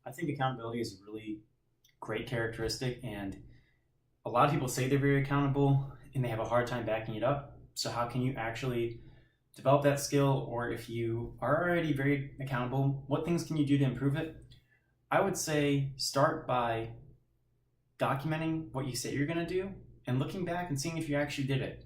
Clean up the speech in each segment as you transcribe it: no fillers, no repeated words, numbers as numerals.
I think accountability is a really great characteristic, and a lot of people say they're very accountable and they have a hard time backing it up. So, how can you actually develop that skill? Or if you are already very accountable, what things can you do to improve it? I would say start by documenting what you say you're going to do and looking back and seeing if you actually did it.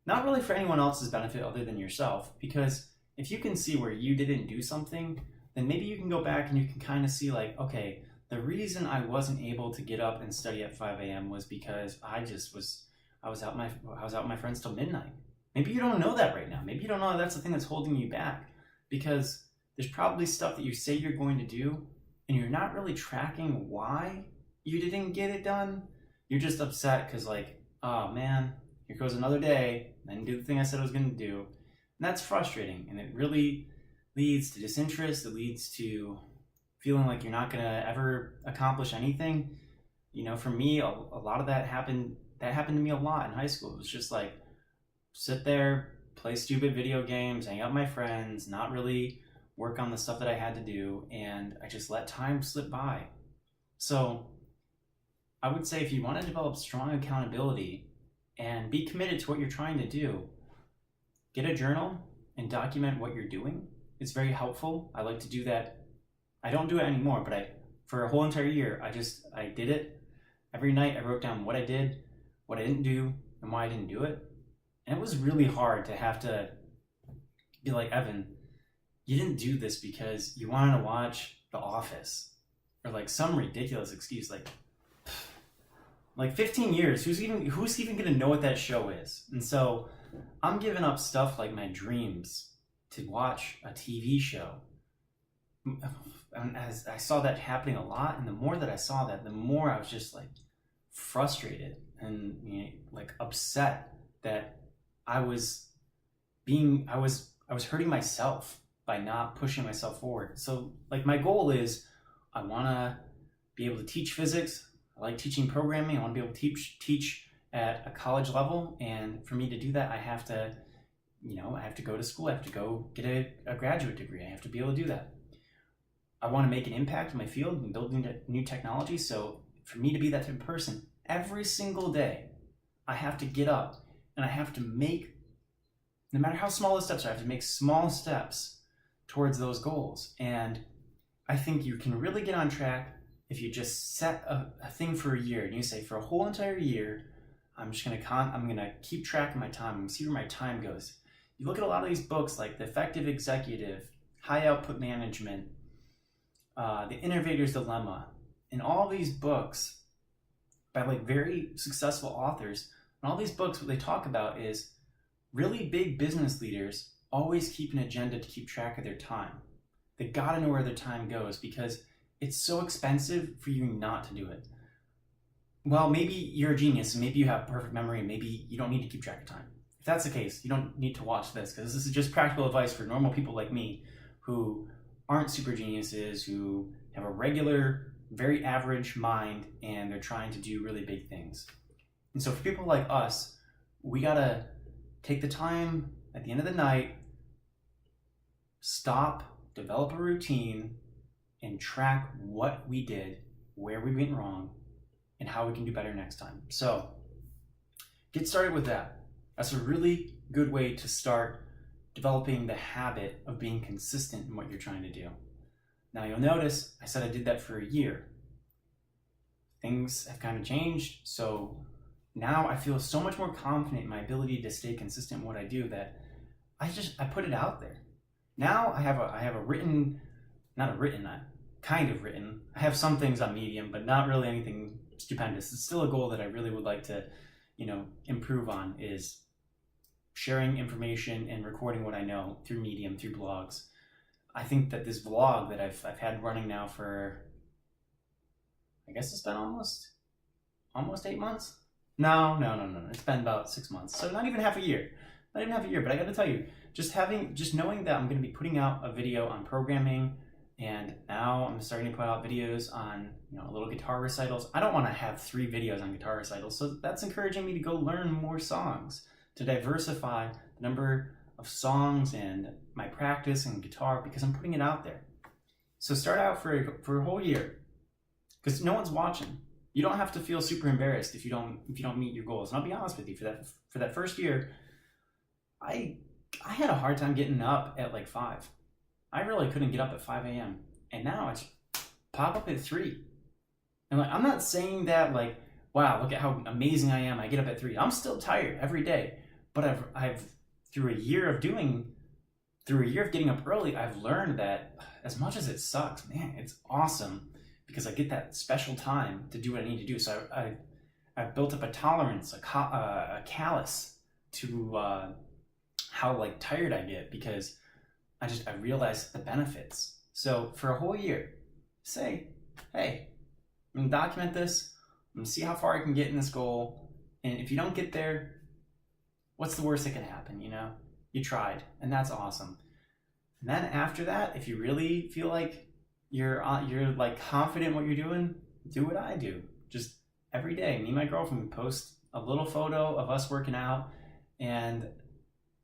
Not really for anyone else's benefit other than yourself, because if you can see where you didn't do something, then maybe you can go back and you can kind of see like, okay, the reason I wasn't able to get up and study at 5 a.m. was because I was out with my friends till midnight. Maybe you don't know that right now. Maybe you don't know that's the thing that's holding you back, because there's probably stuff that you say you're going to do and you're not really tracking why you didn't get it done. You're just upset because like, oh man, here goes another day. I didn't do the thing I said I was going to do. And that's frustrating. And it really leads to disinterest. It leads to feeling like you're not going to ever accomplish anything. You know, for me, a lot of that happened to me a lot in high school. It was just like, sit there, play stupid video games, hang out with my friends, not really work on the stuff that I had to do. And I just let time slip by. So I would say if you want to develop strong accountability and be committed to what you're trying to do, get a journal and document what you're doing. It's very helpful. I like to do that. I don't do it anymore, but for a whole entire year, I did it. Every night I wrote down what I did, what I didn't do, and why I didn't do it. And it was really hard to have to be like, Evan, you didn't do this because you wanted to watch The Office, or like some ridiculous excuse like 15 years, who's even going to know what that show is? And so I'm giving up stuff like my dreams to watch a TV show. And as I saw that happening a lot, and the more that I saw that, the more I was just like frustrated and like upset that I was hurting myself by not pushing myself forward. So like my goal is I want to be able to teach physics. I like teaching programming. I want to be able to teach at a college level. And for me to do that, I have to go to school. I have to go get a graduate degree. I have to be able to do that. I want to make an impact in my field and building new technology. So for me to be that type of person, every single day, I have to get up and I have to make, no matter how small the steps are, I have to make small steps towards those goals. And I think you can really get on track if you just set a thing for a year and you say, for a whole entire year, I'm gonna keep track of my time and see where my time goes. You look at a lot of these books like The Effective Executive, High Output Management, The Innovator's Dilemma, and all these books by like very successful authors. And all these books, what they talk about is really big business leaders always keep an agenda to keep track of their time. They gotta know where their time goes, because it's so expensive for you not to do it. Well, maybe you're a genius and maybe you have perfect memory and maybe you don't need to keep track of time. If that's the case, you don't need to watch this, because this is just practical advice for normal people like me who aren't super geniuses, who have a regular, very average mind, and they're trying to do really big things. And so for people like us, we gotta take the time at the end of the night, stop, develop a routine, and track what we did, where we went wrong, and how we can do better next time. So get started with that. That's a really good way to start developing the habit of being consistent in what you're trying to do. Now you'll notice I said I did that for a year. Things have kind of changed, so now I feel so much more confident in my ability to stay consistent in what I do that I put it out there. Now I have a written, I have some things on Medium, but not really anything stupendous. It's still a goal that I really would like to, improve on, is sharing information and recording what I know through Medium, through blogs. I think that this vlog that I've had running now for, I guess it's been almost 8 months. No. It's been about 6 months. So not even half a year. But I got to tell you, just knowing that I'm going to be putting out a video on programming, and now I'm starting to put out videos on, little guitar recitals. I don't want to have 3 videos on guitar recitals, so that's encouraging me to go learn more songs, to diversify the number of songs and my practice and guitar, because I'm putting it out there. So start out for a whole year, because no one's watching. You don't have to feel super embarrassed if you don't meet your goals. And I'll be honest with you, for that first year, I had a hard time getting up at like 5. I really couldn't get up at 5 a.m. And now it's pop up at 3. And like, I'm not saying that like, wow, look at how amazing I am, I get up at 3. I'm still tired every day. But I've through a year of getting up early, I've learned that as much as it sucks, man, it's awesome because I get that special time to do what I need to do. So I've built up a tolerance, a callous to how like tired I get, because I realize the benefits. So for a whole year, say, hey, I'm gonna document this. I'm gonna see how far I can get in this goal. And if you don't get there, what's the worst that can happen? You know, you tried, and that's awesome. And then after that, if you really feel like you're like confident in what you're doing, do what I do. Just every day, me and my girlfriend post a little photo of us working out, and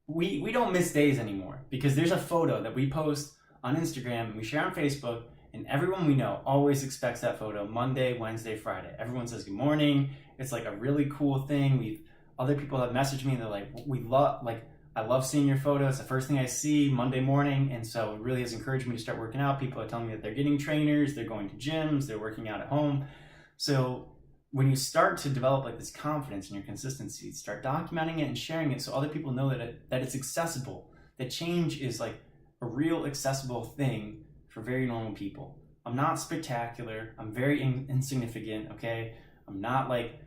we don't miss days anymore, because there's a photo that we post on Instagram and we share on Facebook, and everyone we know always expects that photo Monday, Wednesday, Friday. Everyone says good morning. It's like a really cool thing. Other people have messaged me and they're like, I love seeing your photo. It's the first thing I see Monday morning. And so it really has encouraged me to start working out. People are telling me that they're getting trainers, they're going to gyms, they're working out at home. So when you start to develop like this confidence in your consistency, start documenting it and sharing it so other people know that it's accessible, that change is like a real accessible thing for very normal people. I'm not spectacular. I'm very insignificant, okay? I'm not like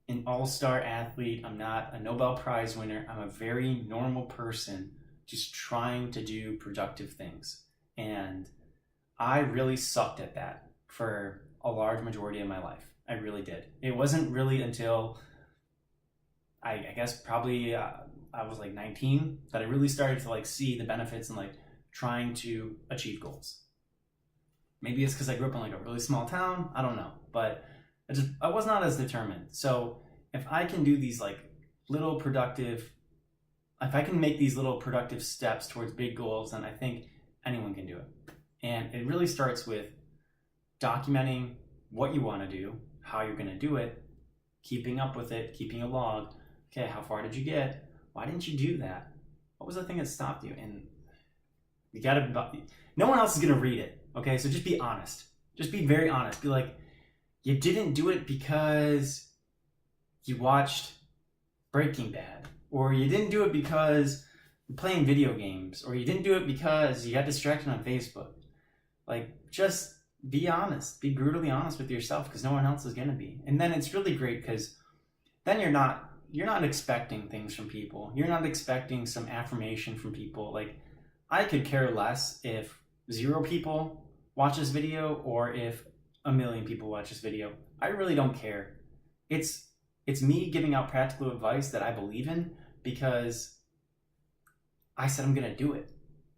an all-star athlete. I'm not a Nobel Prize winner. I'm a very normal person just trying to do productive things. And I really sucked at that for a large majority of my life. I really did. It wasn't really until I guess probably I was like 19 that I really started to like see the benefits and like trying to achieve goals. Maybe it's because I grew up in like a really small town. I don't know, but I was not as determined. So if I can do these like if I can make these little productive steps towards big goals, then I think anyone can do it. And it really starts with documenting what you want to do, how you're going to do it, keeping up with it, keeping a log. Okay, how far did you get? Why didn't you do that? What was the thing that stopped you? And no one else is going to read it. Okay, so just be honest. Just be very honest. Be like, you didn't do it because you watched Breaking Bad, or you didn't do it because you're playing video games, or you didn't do it because you got distracted on Facebook. Like, just be honest. Be brutally honest with yourself, because no one else is going to be. And then it's really great because then you're not expecting things from people. You're not expecting some affirmation from people. Like, I could care less if 0 people watch this video or if 1 million people watch this video. I really don't care. It's me giving out practical advice that I believe in because I said I'm gonna do it.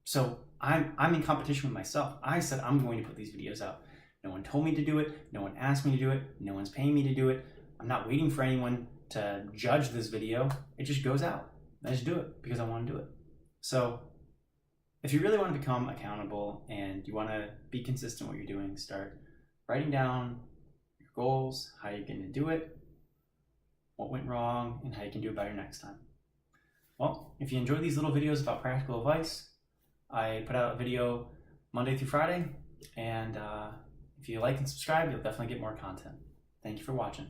So I'm in competition with myself. I said I'm going to put these videos out. No one told me to do it. No one asked me to do it. No one's paying me to do it. I'm not waiting for anyone to judge this video. It just goes out. I just do it because I want to do it. So if you really want to become accountable and you want to be consistent with what you're doing, start writing down your goals, how you're going to do it, what went wrong, and how you can do it better next time. Well, if you enjoy these little videos about practical advice, I put out a video Monday through Friday, and if you like and subscribe, you'll definitely get more content. Thank you for watching.